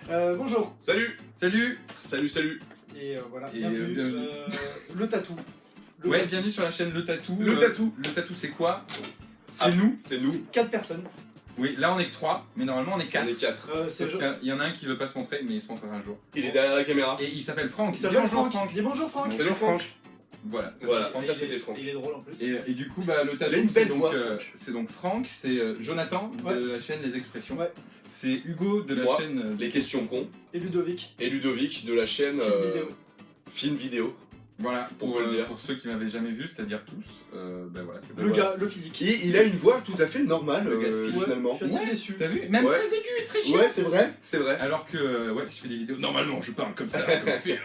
Bonjour. Salut. Salut. Salut. Et voilà, Et, bienvenue. bienvenue. Le tatou. Ouais, bienvenue sur la chaîne Le Tatou. Le Tatou. Le Tatou, c'est quoi? C'est Ah, nous. C'est nous. 4 personnes. Oui, là on est que 3, mais normalement on est 4. On est 4. C'est Sauf qu'il y en a un qui veut pas se montrer, mais il se montrera un jour. Il est derrière la caméra. Et il s'appelle Franck. Il s'appelle Bonjour, Franck. Dis bonjour Franck. Salut Franck. Voilà, ça, Voilà. c'est Franck. Ça, c'était Franck. Il est drôle en plus. Et du coup, bah, le Il a Tatou, une c'est belle donc, voix, Franck. c'est donc Franck, c'est Jonathan Ouais. de la chaîne Les Expressions. Ouais. C'est Hugo de la Moi, chaîne Les questions cons. Et Ludovic. Et Ludovic de la chaîne Film vidéo. Film vidéo. Voilà, On peut le dire. pour ceux qui m'avaient jamais vu, c'est-à-dire tous, ben voilà, c'est Le gars, le physique. Et il a une voix tout à fait normale, Le gars de film. finalement. Je suis assez déçu. T'as vu? Même Ouais. très aigu et très chiant. Ouais, c'est vrai. C'est vrai. Alors que, ouais, si je fais des vidéos, normalement je parle comme ça, comme film.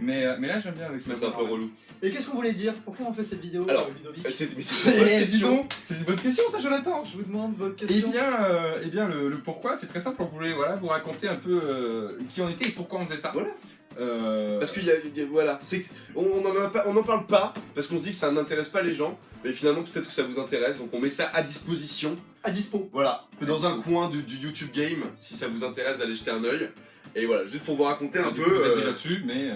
Mais là j'aime bien avec C'est un peu relou. Et qu'est-ce qu'on voulait dire? Pourquoi on fait cette vidéo, Alors, Ludovic? Mais c'est une bonne Eh, dis question. donc, c'est une bonne question ça, Jonathan. Je vous demande votre Eh question. bien, le pourquoi, c'est très simple. On voulait vous raconter un peu qui on était et pourquoi on faisait ça. Voilà. Parce que qu'il y a, voilà, on n'en parle pas parce qu'on se dit que ça n'intéresse pas les gens, mais finalement peut-être que ça vous intéresse, donc on met ça à disposition. À dispo. Voilà, dans un coin du YouTube Game, si ça vous intéresse d'aller jeter un œil. Et voilà, juste pour vous raconter un du peu. coup, vous êtes déjà dessus, mais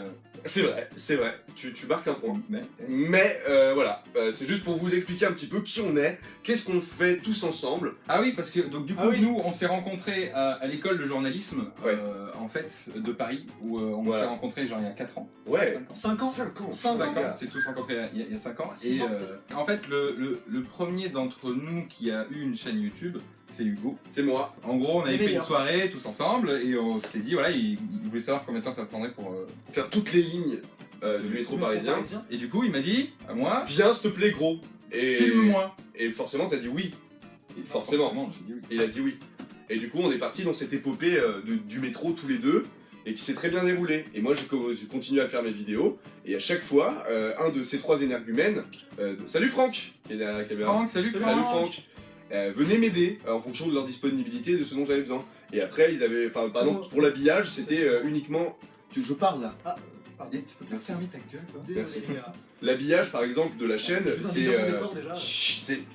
C'est vrai, tu marques un point. mais Mais voilà, c'est juste pour vous expliquer un petit peu qui on est, qu'est-ce qu'on fait tous ensemble. ah oui, parce que donc du coup Ah oui. nous on s'est rencontrés à l'école de journalisme Ouais. en fait de Paris où on Voilà. s'est rencontrés genre il y a 4 ans. Ouais, 5 ans. 5 ans. 5 ans. 5 ans. On s'est tous rencontrés il y a 5 ans. Six Et ans. en fait, le premier d'entre nous qui a eu une chaîne YouTube, c'est Hugo. c'est moi. En gros, on avait Les fait une meilleurs. soirée tous ensemble et on s'était dit, voilà, il voulait savoir combien de temps ça prendrait pour. Faire toutes les lignes du métro parisien. Et du coup, il m'a dit, à moi, Viens, s'il te plaît, gros. Et filme-moi. Et forcément, t'as dit oui. Et Forcément. j'ai dit oui. Et il a dit oui. Et du coup, on est parti dans cette épopée du métro tous les deux, et qui s'est très bien déroulé. Et moi, j'ai continué à faire mes vidéos, et à chaque fois, un de ces 3 énergumènes, salut Franck, qui est derrière la caméra. Franck, salut Salut Franck. Franck. Venez m'aider en fonction de leur disponibilité et de ce dont j'avais besoin. Et après, ils avaient, enfin, par exemple, pour l'habillage, c'était uniquement. Je parle là. Tu peux bien fermer ta gueule, quoi. Merci. Désolé, L'habillage, par exemple, de la chaîne, Je vous invite c'est. dans mon décor, déjà.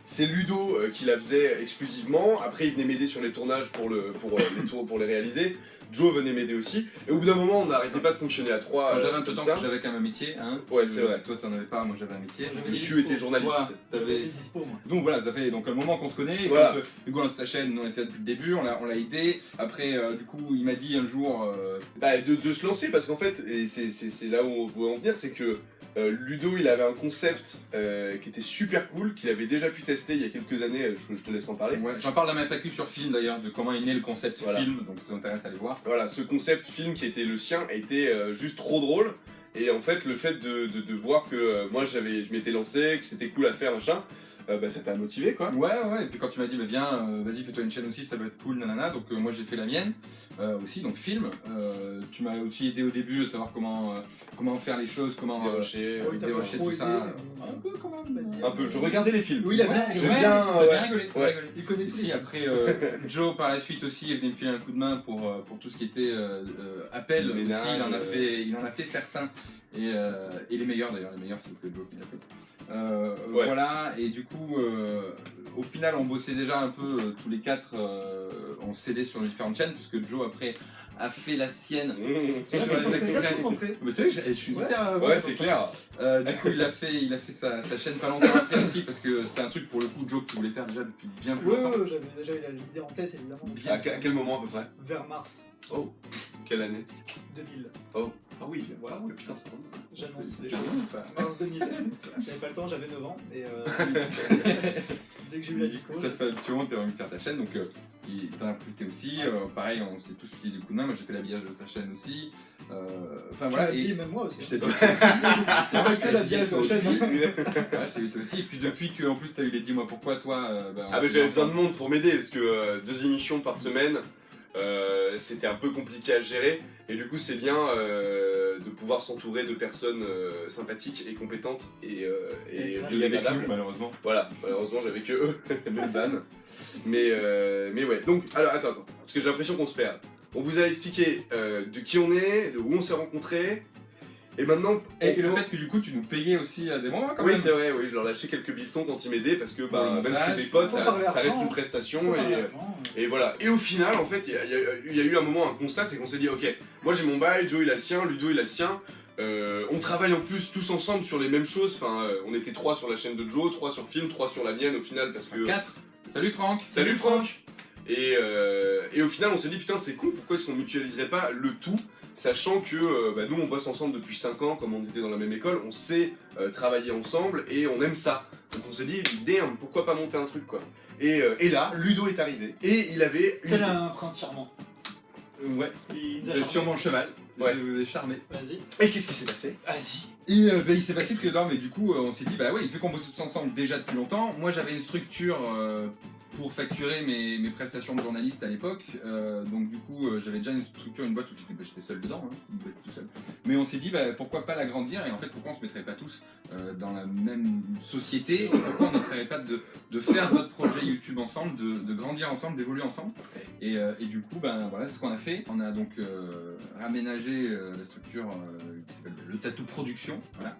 C'est Ludo qui la faisait exclusivement. Après, il venait m'aider sur les tournages pour les réaliser. Joe venait m'aider aussi. Et au bout d'un moment, on n'arrêtait pas de fonctionner à 3. Moi, j'avais un peu comme de temps ça. que j'avais quand même un métier, hein. Ouais, c'est vrai. Toi, t'en avais pas, moi j'avais un métier. J'avais Michu était journaliste. Toi, J'avais t'avais- été dispo, moi. Donc voilà, ça fait donc un moment qu'on se connaît. Et Voilà. quand Hugo lance sa chaîne, on était là depuis le début, on l'a aidé. Après, du coup, il m'a dit un jour. Bah, de se lancer, parce qu'en fait, et c'est là où on veut en venir, c'est que Ludo, il avait un concept qui était super cool, qu'il avait déjà pu tester il y a quelques années. Je te laisse en parler. Ouais, j'en parle dans ma FAQ sur film d'ailleurs, de comment est né le concept Voilà. film, donc ça vous intéresse, allez voir. Voilà, ce concept film qui était le sien était juste trop drôle. Et en fait, le fait de voir que moi je m'étais lancé, que c'était cool à faire, machin, bah ça t'a motivé quoi. Ouais, et puis quand tu m'as dit, bah, viens, vas-y, fais-toi une chaîne aussi, ça va être cool, nanana, donc moi j'ai fait la mienne aussi, donc film. Tu m'as aussi aidé au début à savoir comment faire les choses, comment Dérocher, Oui, t'as dérocher pas trop tout ça. aidé, Un peu quand même. un peu. Je regardais les films. Oui, il a bien Ouais, rigolé. j'aime ouais, bien, t'as ouais. rigolé, t'as Ouais. rigolé. Il connaît Et tous si les après Joe par la suite aussi est venu me filer un coup de main pour tout ce qui était appel Le aussi, ménage, il en a fait certains et les meilleurs d'ailleurs, les meilleurs c'est que Joe qui l'a fait. Ouais. Voilà, et du coup au final on bossait déjà un peu tous les 4, on s'aidait sur différentes chaînes puisque Joe après a fait la sienne. Mmh. Sur les Reste extraits. concentré. Mais tu sais, je suis Ouais. hyper. Ouais, c'est clair. Du coup, il a fait sa chaîne pas longtemps après aussi parce que c'était un truc pour le coup Joe qui voulait faire déjà depuis bien plus Ouais, longtemps. j'avais déjà eu l'idée en tête, évidemment. Bien. À quel moment à peu près? Vers mars Oh, quelle année? 2000. Oh, ah oui, voilà, ouais, putain, ça remonte. J'annonce Tu déjà. vois ou pas Mars 2000. J'avais pas le temps, j'avais 9 ans. Et dès que j'ai eu la Du dispo. coup, ça fait un petit moment que t'es envie de faire ta chaîne, donc il t'en a profité aussi. Pareil, on s'est tous filé du coup de main. Moi, j'ai fait l'habillage de ta chaîne aussi. Enfin voilà. Et Et même moi aussi. je t'ai C'est pas que la bière toi de la aussi. chaîne. Ouais, je t'ai invité aussi. Et puis depuis que en plus t'as eu les 10 mois pourquoi toi. Ah, mais j'avais besoin de monde pour m'aider parce que 2 émissions par semaine. C'était un peu compliqué à gérer et du coup c'est bien de pouvoir s'entourer de personnes sympathiques et compétentes et Il y avait que biodégradables. nous, malheureusement. Voilà, malheureusement j'avais que eux, le ban. Mais ouais, donc alors attends, parce que j'ai l'impression qu'on se perd. On vous a expliqué de qui on est, de où on s'est rencontrés, Et maintenant... Et on le peut- fait que du coup tu nous payais aussi à des moments quand Oui, même. c'est vrai, oui, je leur lâchais quelques bifetons quand ils m'aidaient parce que Pour bah, le même si c'est montage, des potes, faut ça, parler ça reste argent. une prestation Faut parler et, argent. et voilà. Et au final, en fait, il y a eu un moment, un constat, c'est qu'on s'est dit, ok, moi j'ai mon bail, Joe il a le sien, Ludo il a le sien. On travaille en plus tous ensemble sur les mêmes choses. Enfin, on était 3 sur la chaîne de Joe, 3 sur film, 3 sur la mienne au final parce que. 4. Salut Franck. Salut Franck. Et au final, on s'est dit putain, c'est cool. Pourquoi est-ce qu'on mutualiserait pas le tout, sachant que bah, nous on bosse ensemble depuis 5 ans, comme on était dans la même école, on sait travailler ensemble et on aime ça. Donc on s'est dit, damn, pourquoi pas monter un truc quoi. Et là, Ludo est arrivé et il avait une Tel idée. un prince charmant. Ouais. Il nous a Vous êtes charmé. sur mon cheval. Ouais. Je vous ai charmé. Vas-y. Et qu'est-ce qui s'est passé? Vas-y. Et il s'est passé que non, mais du coup, on s'est dit, bah oui, vu qu'on bossait tous ensemble déjà depuis longtemps, moi j'avais une structure pour facturer mes prestations de journaliste à l'époque. Donc du coup, j'avais déjà une structure, une boîte où j'étais seul dedans, hein, une boîte tout seul. Mais on s'est dit, bah, pourquoi pas l'agrandir et en fait, pourquoi on se mettrait pas tous dans la même société et pourquoi on n'essaierait pas de faire notre projet YouTube ensemble, de grandir ensemble, d'évoluer ensemble. Et du coup, ben voilà, c'est ce qu'on a fait. On a donc raménagé la structure qui s'appelle le Tattoo Production. Voilà.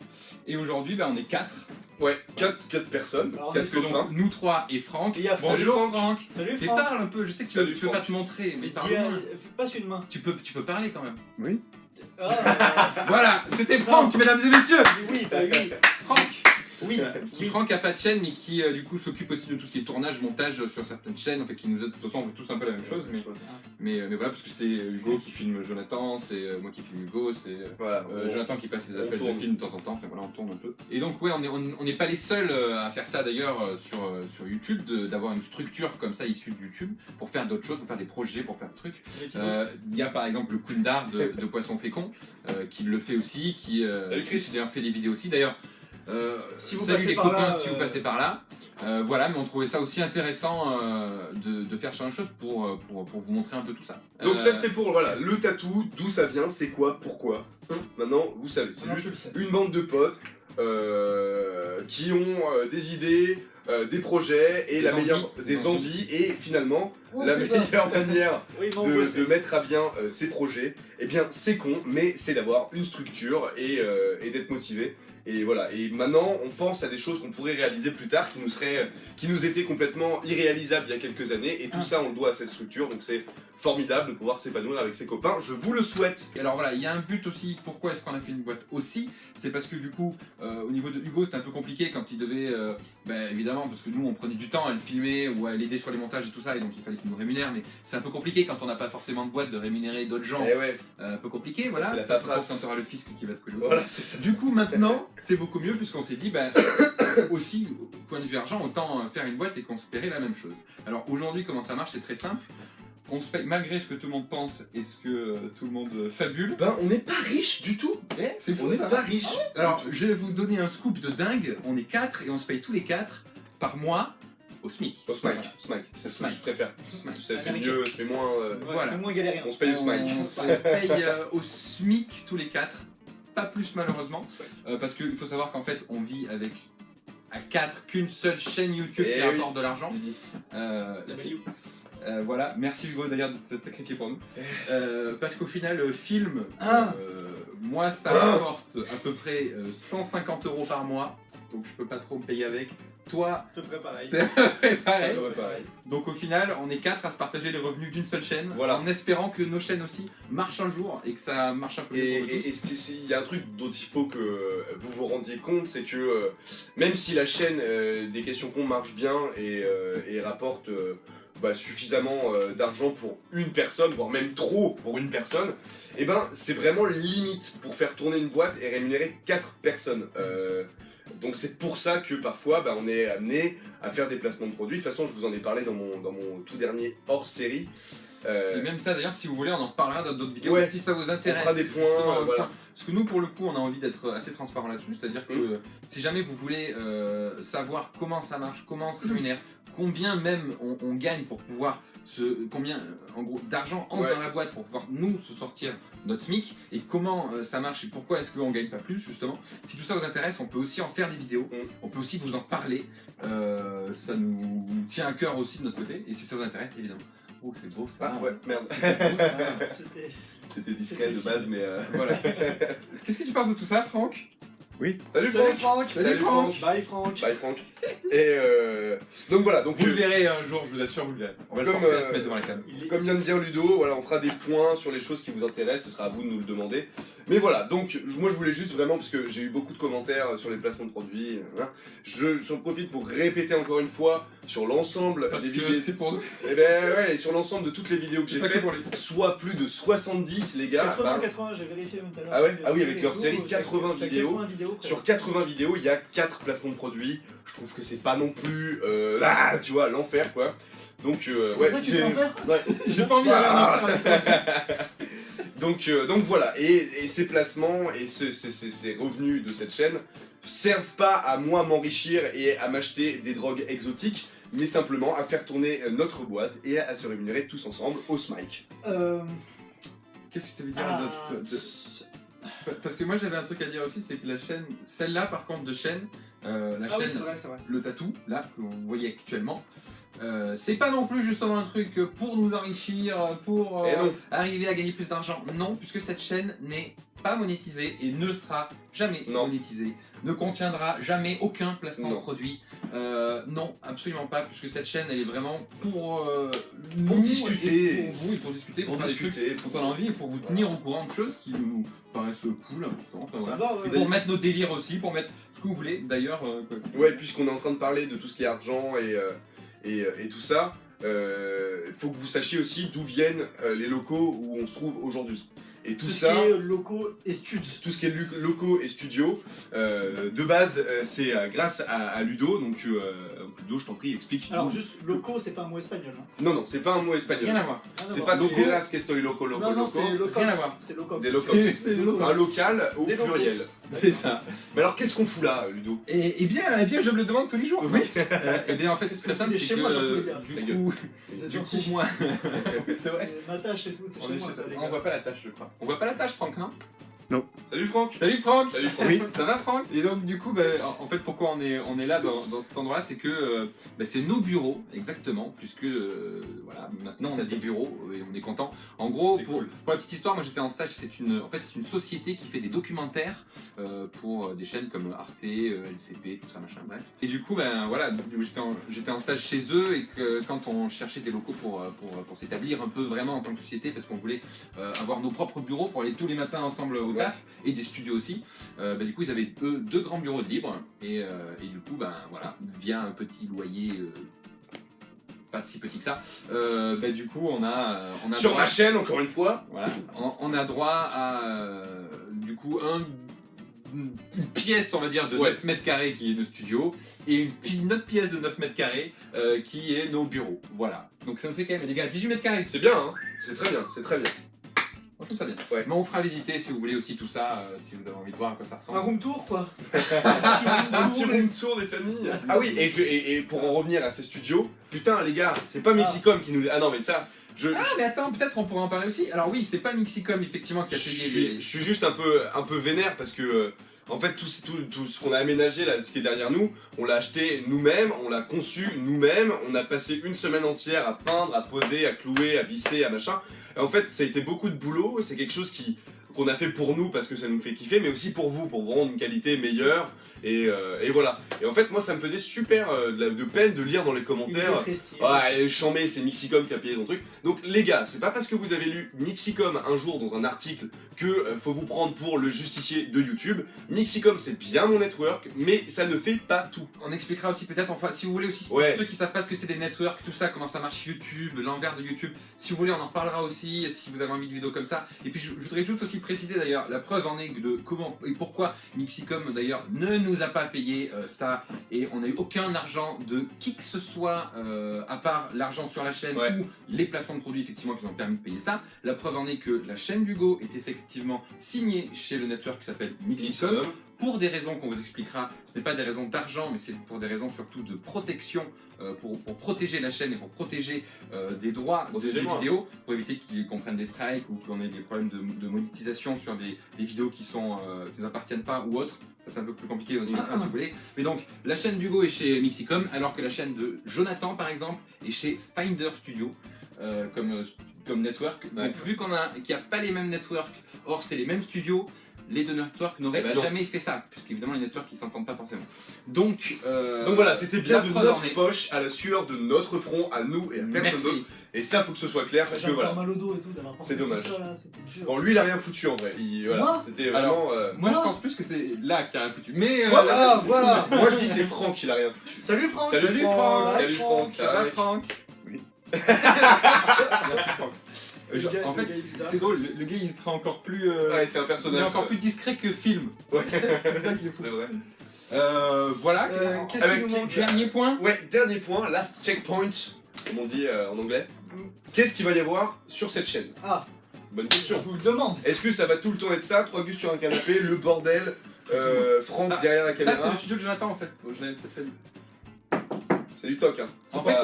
Et aujourd'hui, ben, on est 4. Ouais, 4 personnes, Alors, 4 Parce que copains. donc nous 3 et Franck. Il y a Franck. Bonjour Salut, Franck. Salut Mais Franck. parle un peu, je sais que Salut, tu peux pas Franck. te montrer, mais Mais parle dis, moins. passe une main. Tu peux parler quand même. Oui. Ah, Voilà, c'était Franck, mesdames et messieurs. oui, bah oui. Franck. Oui. Qui Franck a pas de chaîne mais qui du coup s'occupe aussi de tout ce qui est tournage, montage sur certaines chaînes, en fait qui nous aide, de toute façon on fait tous un peu la même chose, mais voilà parce que c'est Hugo qui filme Jonathan, c'est moi qui filme Hugo, c'est Voilà. Jonathan qui passe ses on appels de tourne. film de temps en temps, enfin voilà on tourne un peu. Et donc ouais on n'est pas les seuls à faire ça d'ailleurs sur YouTube, d'avoir une structure comme ça issue de YouTube pour faire d'autres choses, pour faire des projets, pour faire des trucs. Il y a par exemple le Kundar de Poisson Fécond qui le fait aussi, qui Chris. d'ailleurs fait des vidéos aussi d'ailleurs. Si vous salut passez les par copains là, si vous passez par là. Voilà, mais on trouvait ça aussi intéressant de faire ce genre de choses pour vous montrer un peu tout ça. Donc ça c'était pour voilà, le tatou, d'où ça vient, c'est quoi, pourquoi. Maintenant, vous savez, c'est Maintenant, juste tu le sais. une bande de potes qui ont des idées, des projets et Des la envies. meilleure des envies et finalement la meilleure manière Oui, bon, bossé. de mettre à bien ces projets, eh bien c'est con, mais c'est d'avoir une structure et d'être motivé. Et voilà, et maintenant on pense à des choses qu'on pourrait réaliser plus tard qui nous étaient complètement irréalisables il y a quelques années, et tout ça on le doit à cette structure, donc c'est formidable de pouvoir s'épanouir avec ses copains, je vous le souhaite. Et alors voilà, il y a un but aussi, pourquoi est-ce qu'on a fait une boîte aussi, c'est parce que du coup, au niveau de Hugo, c'était un peu compliqué quand il devait, évidemment, parce que nous on prenait du temps à le filmer ou à l'aider sur les montages et tout ça, et donc il fallait qu'il nous rémunère, mais c'est un peu compliqué quand on n'a pas forcément de boîte de rémunérer d'autres gens, Et ouais, un peu compliqué, voilà, C'est la ça, paperasse. quand tu auras le fisc qui va te coller au voilà, c'est ça. Du coup, maintenant, c'est beaucoup mieux puisqu'on s'est dit, aussi, au point de vue argent, autant faire une boîte et qu'on se paierait la même chose. Alors aujourd'hui, comment ça marche? C'est très simple. On se paye, malgré ce que tout le monde pense et ce que tout le monde fabule. Ben on n'est pas riche du tout, C'est fou on n'est ça. pas riche. Alors, je vais vous donner un scoop de dingue. On est 4 et on se paye tous les 4 par mois au SMIC. Au SMIC, Voilà. SMIC, c'est ce que SMIC. je préfère. SMIC. Ça fait Américain. mieux, ça fait moins... Voilà. C'est moins galérien. On se paye au SMIC. On se paye au SMIC tous les 4. Pas plus malheureusement. Parce qu'il faut savoir qu'en fait, on vit avec à 4 qu'une seule chaîne YouTube Eh qui oui. rapporte de l'argent. W. Voilà, merci Hugo d'ailleurs de s'être sacrifié pour nous. Parce qu'au final, le film, Ah. moi ça rapporte à peu près 150 € par mois, donc je peux pas trop me payer avec. Toi, À peu près pareil. c'est à peu près pareil. Ouais, pareil. Donc au final, on est 4 à se partager les revenus d'une seule chaîne, Voilà. en espérant que nos chaînes aussi marchent un jour et que ça marche un peu mieux pour nous tous. Et s'il y a un truc dont il faut que vous vous rendiez compte, c'est que même si la chaîne des questions cons marche bien et rapporte suffisamment d'argent pour une personne, voire même trop pour une personne, et ben c'est vraiment limite pour faire tourner une boîte et rémunérer 4 personnes. Donc c'est pour ça que parfois on est amené à faire des placements de produits. De toute façon, je vous en ai parlé dans mon tout dernier hors-série. Et même ça d'ailleurs, si vous voulez, on en reparlera dans d'autres vidéos, Ouais. si ça vous On intéresse. fera des points, Justement, voilà. Parce que nous, pour le coup, on a envie d'être assez transparent là-dessus, c'est-à-dire que si jamais vous voulez savoir comment ça marche, comment on se rémunère, combien même on gagne pour pouvoir combien en gros d'argent entre Ouais. dans la boîte pour pouvoir nous se sortir notre SMIC et comment ça marche et pourquoi est-ce qu'on gagne pas plus justement. Si tout ça vous intéresse, on peut aussi en faire des vidéos, on peut aussi vous en parler. Ça nous tient à cœur aussi de notre côté et si ça vous intéresse évidemment. Oh c'est beau ça. Ah ouais, merde. C'était. C'était discret de base, mais. Voilà. Qu'est-ce que tu penses de tout ça, Franck? Salut Salut Franck. Franck. Salut Franck. Bye Franck. Bye Franck. Et donc voilà, donc Vous le verrez un jour, je vous assure, vous le verrez. On va le Comme, forcer à se mettre devant la cam. comme vient de dire Ludo, voilà, on fera des points sur les choses qui vous intéressent, ce sera à vous de nous le demander. Mais voilà, donc moi je voulais juste vraiment, parce que j'ai eu beaucoup de commentaires sur les placements de produits, hein, j'en profite pour répéter encore une fois sur l'ensemble Parce des que vidéos. c'est pour nous. Et ben ouais, et sur l'ensemble de toutes les vidéos que j'ai Pas que faites, pour lui. soit plus de 70 les gars. 80, j'ai vérifié tout à l'heure. Ah ouais Ah oui, avec Les leur vidéos, série t'as 80 t'as vidéos. 80 vidéos. Sur 80 vidéos, il y a 4 placements de produits. Je trouve que c'est pas non plus, tu vois, l'enfer quoi. Donc ouais, Tu peux en faire. ouais. J'ai pas envie d'aller en Donc voilà, et ces placements et ces revenus de cette chaîne servent pas à moi m'enrichir et à m'acheter des drogues exotiques, mais simplement à faire tourner notre boîte et à se rémunérer tous ensemble au SMIC. Qu'est-ce que tu veux dire Ah, Parce que moi j'avais un truc à dire aussi, c'est que la chaîne, celle-là par contre de chaîne, la oui, chaîne, c'est vrai, c'est vrai. le tatou, là, que vous voyez actuellement, c'est pas non plus justement un truc pour nous enrichir, pour Et non. arriver à gagner plus d'argent. Non, puisque cette chaîne n'est pas monétisée et ne sera jamais Non. monétisée, ne contiendra jamais aucun placement Non. de produit. Non, absolument pas, puisque cette chaîne elle est vraiment pour Pour nous discuter. et pour vous et pour discuter, Pour faire des trucs discuter. dont on a envie et pour vous tenir au courant de choses qui nous paraissent cool, importantes. Enfin, voilà. Ça va, ouais, Et ouais. pour mettre nos délires aussi, pour mettre ce que vous voulez. D'ailleurs, Ouais, puisqu'on est en train de parler de tout ce qui est argent et tout ça, faut que vous sachiez aussi d'où viennent les locaux où on se trouve aujourd'hui. Et tout, Tout ce ça, qui est locaux et studs. tout ce qui est locaux et studios, de base, c'est grâce à Ludo. Donc Ludo, je t'en prie, explique. Alors juste locaux, c'est pas un mot espagnol. Hein. Non, c'est pas un mot espagnol. rien à voir. Rien à C'est voir. pas Loco. Figueras que estoy loco. Non, non, c'est locaux. Rien à voir. C'est locaux. Des locaux. C'est locaux. Un local au Des locaux. pluriel. C'est ça. Mais alors, qu'est-ce qu'on fout là, Ludo? Et bien, je me le demande tous les jours. Oui. Et bien, en fait, c'est très simple, Mais c'est chez moi, j'en pouvais que bien. du Ta coup, Vous êtes du coup, gentils. moi, c'est vrai. Ma tâche et tout, c'est On chez est moi chez ça, ça. les On gars. voit pas la tâche, je crois. On voit pas la tâche, Franck, non? Salut Franck. Salut Franck. Salut Franck. Oui, ça va Franck? Et donc du coup, en fait, pourquoi on est là dans cet endroit-là, c'est que c'est nos bureaux, exactement, puisque voilà, maintenant on a des bureaux et on est content. En gros, C'est pour cool. la petite histoire, moi j'étais en stage, c'est une société qui fait des documentaires pour des chaînes comme Arte, LCP, tout ça, machin, bref. Et du coup, voilà, j'étais en stage chez eux et que quand on cherchait des locaux pour s'établir un peu vraiment en tant que société, parce qu'on voulait avoir nos propres bureaux pour aller tous les matins ensemble au taf, et des studios aussi, du coup ils avaient deux grands bureaux de libre et du coup voilà, via un petit loyer pas si petit que ça, du coup on a Sur droit, ma chaîne, encore une fois. voilà, on a droit à du coup une pièce on va dire de Ouais. 9 mètres carrés qui est le studio et une autre pièce de 9 mètres carrés qui est nos bureaux, voilà, donc ça nous fait quand même les gars 18 mètres carrés. C'est bien, hein. C'est très bien, c'est très bien. Je trouve ça bien. Ouais. Mais on fera visiter si vous voulez aussi tout ça, si vous avez envie de voir à quoi ça ressemble. Un room tour quoi. Un petit room tour des familles. Ah oui, et pour en revenir à ces studios, putain les gars, c'est pas Mexicom qui nous... Ah non mais ça, Ah mais attends, peut-être on pourrait en parler aussi. Alors oui, c'est pas Mixicom effectivement qui a payé je suis juste un peu vénère parce que en fait tout ce qu'on a aménagé là, ce qui est derrière nous, on l'a acheté nous-mêmes, on l'a conçu nous-mêmes, on a passé une semaine entière à peindre, à poser, à clouer, à visser, à machin. Et en fait ça a été beaucoup de boulot, c'est quelque chose qu'on a fait pour nous parce que ça nous fait kiffer, mais aussi pour vous rendre une qualité meilleure. Et voilà. Et en fait moi ça me faisait super de peine de lire dans les commentaires. Ouais, chambé, c'est Mixicom qui a payé ton truc. Donc les gars, c'est pas parce que vous avez lu Mixicom un jour dans un article que faut vous prendre pour le justicier de YouTube. Mixicom c'est bien mon network, mais ça ne fait pas tout. On expliquera aussi peut-être, enfin si vous voulez aussi, Ouais. pour ceux qui savent pas ce que c'est des networks, tout ça, comment ça marche YouTube, l'envers de YouTube, si vous voulez on en parlera aussi, si vous avez envie de vidéos comme ça. Et puis je voudrais juste aussi préciser d'ailleurs, la preuve en est de comment et pourquoi Mixicom d'ailleurs ne nous a pas payé ça, et on n'a eu aucun argent de qui que ce soit à part l'argent sur la chaîne Ouais. ou les placements de produits effectivement qui nous ont permis de payer ça. La preuve en est que la chaîne d'Hugo est effectivement signée chez le network qui s'appelle Mixicom. pour des raisons qu'on vous expliquera. Ce n'est pas des raisons d'argent, mais c'est pour des raisons surtout de protection, pour protéger la chaîne et pour protéger des droits des vidéos, pour éviter qu'on prenne des strikes ou qu'on ait des problèmes de monétisation sur des vidéos qui ne nous appartiennent pas ou autres. Ça c'est un peu plus compliqué aussi, si vous voulez. Mais donc, la chaîne d'Hugo est chez Mixicom, alors que la chaîne de Jonathan, par exemple, est chez Finder Studio, comme network. Donc, vu qu'il n'y a pas les mêmes networks, or c'est les mêmes studios, les deux networks n'auraient jamais fait ça, puisqu'évidemment les networks ils s'entendent pas forcément. Donc voilà, c'était bien de notre poche, à la sueur de notre front, à nous et à personne d'autre. Et ça, faut que ce soit clair, parce que voilà. Mal au dos et tout, c'est dommage. Ça, là, dur. Bon, lui, il a rien foutu en vrai. Voilà, c'était vraiment. Moi, je pense plus que c'est là qui a rien foutu. Mais voilà. Moi, je dis c'est Franck qui l'a rien foutu. Salut Franck. Salut Franck. Salut Franck. Ça va Franck? Oui. Merci Franck. En fait, c'est drôle, le gars il sera encore plus. Ouais, c'est un personnage. Il est encore plus discret que film. Ouais, c'est ça qui est fou. C'est vrai. Voilà. Qu'est-ce qui nous manque? Dernier point. Ouais, dernier point, last checkpoint, comme on dit en anglais. Qu'est-ce qu'il va y avoir sur cette chaîne? Ah, bonne question. Je vous le demande. Est-ce que ça va tout le temps être ça, 3 gus sur un canapé, le bordel, Franck derrière la caméra? Ça, c'est le studio de Jonathan en fait. Je l'avais peut-être dit. C'est du toc, hein. En fait,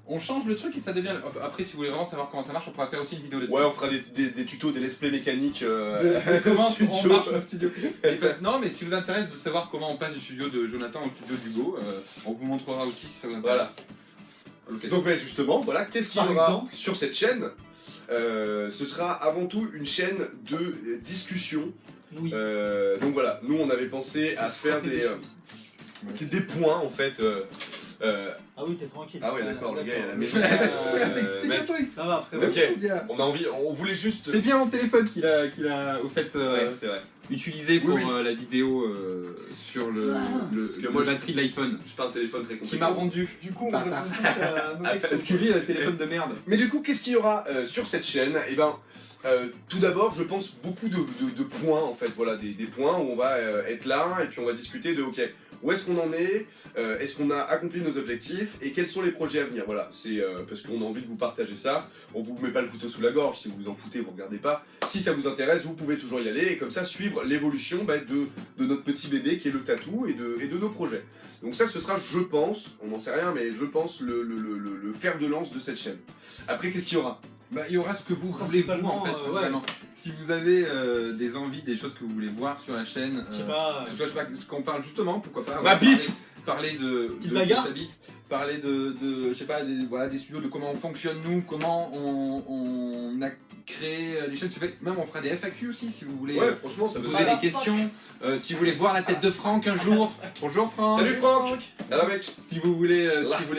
on change le truc et ça devient. Après, si vous voulez vraiment savoir comment ça marche, on pourra faire aussi une vidéo là-dessus. Ouais, on fera des tutos, des let's play mécaniques. Comment on marche le studio. Non, mais si vous intéresse de savoir comment on passe du studio de Jonathan au studio d'Hugo, on vous montrera aussi si ça vous intéresse. Voilà. Donc, justement, voilà, qu'est-ce qu'il y aura sur cette chaîne? Ce sera avant tout une chaîne de discussion. Oui. Donc voilà, nous on avait pensé à se faire des points en fait. Ah oui, t'es tranquille. Ah ouais, d'accord, le gars il a la maison. T'expliques un truc. Ça va, frérot. Ok, on voulait juste. C'est bien mon téléphone qu'il a au fait c'est vrai. utilisé pour la vidéo sur le batterie de l'iPhone. J'ai pas un téléphone très compliqué. Qui m'a rendu. Du coup, on répond tous à nos textos. Parce que lui il a un téléphone de merde. Mais du coup, qu'est-ce qu'il y aura sur cette chaîne? Eh ben, tout d'abord, je pense beaucoup de points en fait. Voilà, des points où on va être là et puis on va discuter de ok. Où est-ce qu'on en est? Est-ce qu'on a accompli nos objectifs? Et quels sont les projets à venir? Voilà, c'est parce qu'on a envie de vous partager ça. On vous met pas le couteau sous la gorge, si vous vous en foutez, vous regardez pas. Si ça vous intéresse, vous pouvez toujours y aller et comme ça suivre l'évolution de notre petit bébé qui est le tatou et de nos projets. Donc ça, ce sera, je pense, on n'en sait rien, mais je pense le fer de lance de cette chaîne. Après, qu'est-ce qu'il y aura? Bah, il y aura ce que vous voulez vous en fait, principalement. Si vous avez des envies, des choses que vous voulez voir sur la chaîne, Je sais pas. je sais pas, ce qu'on parle justement, pourquoi pas. Ma bite. Parler de sa bite, parler de je sais pas, des studios, de comment on fonctionne nous, comment on a créé les chaînes. Même on fera des FAQ aussi si vous voulez. Ouais, franchement, ça peut poser des questions. Si vous voulez voir la tête de Franck un jour. Bonjour Franck. Salut Franck. Ça va mec? Si vous voulez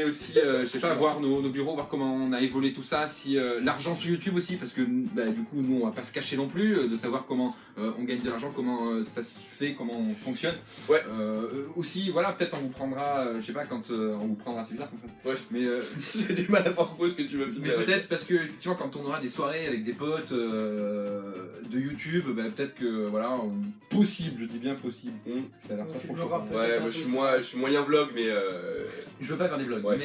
aussi, je sais pas, voir nos bureaux, voir comment on a évolué tout ça, si l'argent sur YouTube aussi, parce que du coup nous on va pas se cacher non plus, de savoir comment on gagne de l'argent, comment ça se fait, comment on fonctionne. Ouais. Aussi, voilà, peut-être on vous prendra, je sais pas, quand on vous prendra, c'est bizarre comme ça. Ouais. Mais j'ai du mal à voir ce que tu veux mais peut-être parce que effectivement quand on aura des soirées avec des potes de YouTube, peut-être que voilà, possible, je dis bien possible. Ça a l'air pas trop chaud. Ouais, moi je suis moyen vlog, mais je veux pas faire des vlogs, ouais,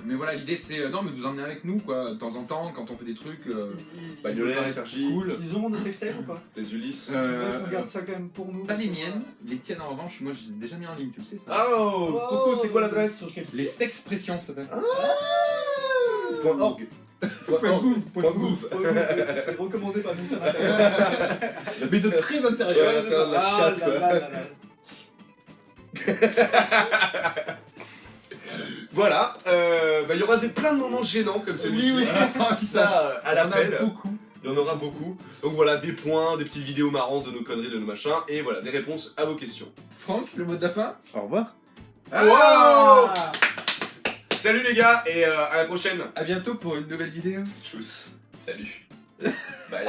mais voilà, l'idée c'est non, mais vous emmener avec nous quoi, de temps en temps quand on fait des trucs. Bagnolet, Sergi, cool. Ils auront nos sextapes ou pas? Les Ulysses. On garde ça quand même pour nous. Pas les miennes, les tiennes en revanche, moi je les ai déjà mis en ligne, tu le sais ça. Ah oh, Coco, c'est quoi l'adresse? Les sexpressions, ça s'appelle. .org. .gouv. C'est recommandé par Miss Intérieur. Mais de très intérieur. Ouais, faire de la chatte quoi. Voilà, il y aura plein de moments gênants comme celui-ci. Oui. Ça, à l'appel. Beaucoup. Il y en aura beaucoup. Donc voilà, des points, des petites vidéos marrantes de nos conneries, de nos machins, et voilà, des réponses à vos questions. Franck, le mot de la fin? Au revoir. Wow. Salut les gars, et à la prochaine. À bientôt pour une nouvelle vidéo. Tchuss. Salut. Bye.